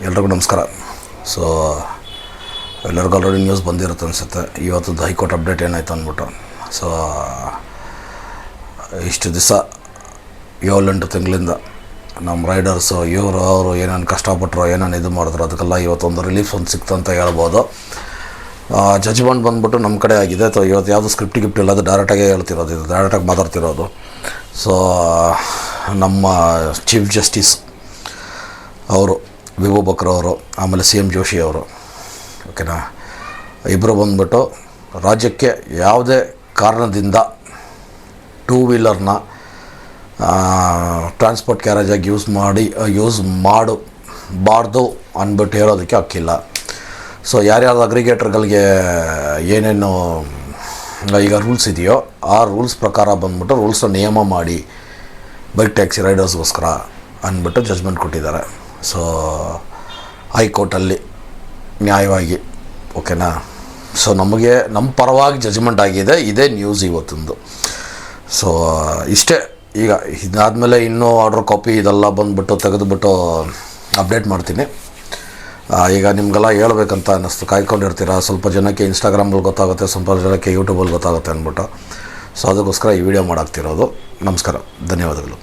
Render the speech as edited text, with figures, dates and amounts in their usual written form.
ಎಲ್ರಿಗೂ ನಮಸ್ಕಾರ. ಸೊ ಎಲ್ಲರಿಗೂ ಆಲ್ರೆಡಿ ನ್ಯೂಸ್ ಬಂದಿರುತ್ತೆ ಅನಿಸುತ್ತೆ. ಇವತ್ತು ಹೈಕೋರ್ಟ್ ಅಪ್ಡೇಟ್ ಏನಾಯ್ತು ಅಂದ್ಬಿಟ್ಟು. ಸೊ ಇಷ್ಟು ದಿವಸ 7-8 ತಿಂಗಳಿಂದ ನಮ್ಮ ರೈಡರ್ಸು ಅವರು ಏನೇನು ಕಷ್ಟಪಟ್ಟರು, ಏನೇನು ಇದು ಮಾಡಿದ್ರು, ಅದಕ್ಕೆಲ್ಲ ಇವತ್ತೊಂದು ರಿಲೀಫ್ ಒಂದು ಸಿಕ್ತು ಅಂತ ಹೇಳ್ಬೋದು. ಜಜ್ಮೆಂಟ್ ಬಂದ್ಬಿಟ್ಟು ನಮ್ಮ ಕಡೆ ಆಗಿದೆ. ಇವತ್ತು ಯಾವುದು ಸ್ಕ್ರಿಪ್ಟ್ ಇಲ್ಲ, ಅದು ಡೈರೆಕ್ಟಾಗೇ ಹೇಳ್ತಿರೋದು, ಇದು ಡೈರೆಕ್ಟಾಗಿ ಮಾತಾಡ್ತಿರೋದು. ಸೊ ನಮ್ಮ ಚೀಫ್ ಜಸ್ಟಿಸ್ ಅವರು ವಿಭು ಬಕ್ರ ಅವರು, ಆಮೇಲೆ CM ಜೋಶಿ ಅವರು, ಓಕೆನಾ, ಇಬ್ಬರು ಬಂದ್ಬಿಟ್ಟು ರಾಜ್ಯಕ್ಕೆ ಯಾವುದೇ ಕಾರಣದಿಂದ 2 ವೀಲರ್ನ ಟ್ರಾನ್ಸ್ಪೋರ್ಟ್ ಕ್ಯಾರೇಜಾಗಿ ಯೂಸ್ ಮಾಡಬಾರ್ದು ಅಂದ್ಬಿಟ್ಟು ಹೇಳೋದಕ್ಕೆ ಹಕ್ಕಿಲ್ಲ. ಸೊ ಯಾರ್ಯಾರು ಅಗ್ರಿಗೇಟರ್ಗಳಿಗೆ ಏನೇನು ಈಗ ರೂಲ್ಸ್ ಇದೆಯೋ ಆ ರೂಲ್ಸ್ ಪ್ರಕಾರ ಬಂದ್ಬಿಟ್ಟು ರೂಲ್ಸ್ನ ನಿಯಮ ಮಾಡಿ ಬೈಕ್ ಟ್ಯಾಕ್ಸಿ ರೈಡರ್ಸ್ಗೋಸ್ಕರ ಅಂದ್ಬಿಟ್ಟು ಜಜ್ಮೆಂಟ್ ಕೊಟ್ಟಿದ್ದಾರೆ. ಸೊ ಹೈಕೋರ್ಟಲ್ಲಿ ನ್ಯಾಯವಾಗಿ, ಓಕೆನಾ. ಸೊ ನಮಗೆ ನಮ್ಮ ಪರವಾಗಿ ಜಜ್ಮೆಂಟ್ ಆಗಿದೆ. ಇದೇ ನ್ಯೂಸ್ ಇವತ್ತೊಂದು. ಸೊ ಇಷ್ಟೇ. ಈಗ ಇದಾದಮೇಲೆ ಇನ್ನೂ ಆರ್ಡ್ರ್ ಕಾಪಿ ಇದೆಲ್ಲ ಬಂದುಬಿಟ್ಟು ತೆಗೆದುಬಿಟ್ಟು ಅಪ್ಡೇಟ್ ಮಾಡ್ತೀನಿ. ಈಗ ನಿಮಗೆಲ್ಲ ಹೇಳ್ಬೇಕಂತ ಅನ್ನಿಸ್ತು, ಕಾಯ್ಕೊಂಡಿರ್ತೀರ. ಸ್ವಲ್ಪ ಜನಕ್ಕೆ ಇನ್ಸ್ಟಾಗ್ರಾಮಲ್ಲಿ ಗೊತ್ತಾಗುತ್ತೆ, ಸ್ವಲ್ಪ ಜನಕ್ಕೆ ಯೂಟ್ಯೂಬಲ್ಲಿ ಗೊತ್ತಾಗುತ್ತೆ ಅಂದ್ಬಿಟ್ಟು. ಸೊ ಅದಕ್ಕೋಸ್ಕರ ಈ ವಿಡಿಯೋ ಮಾಡಾಕ್ತಿರೋದು. ನಮಸ್ಕಾರ, ಧನ್ಯವಾದಗಳು.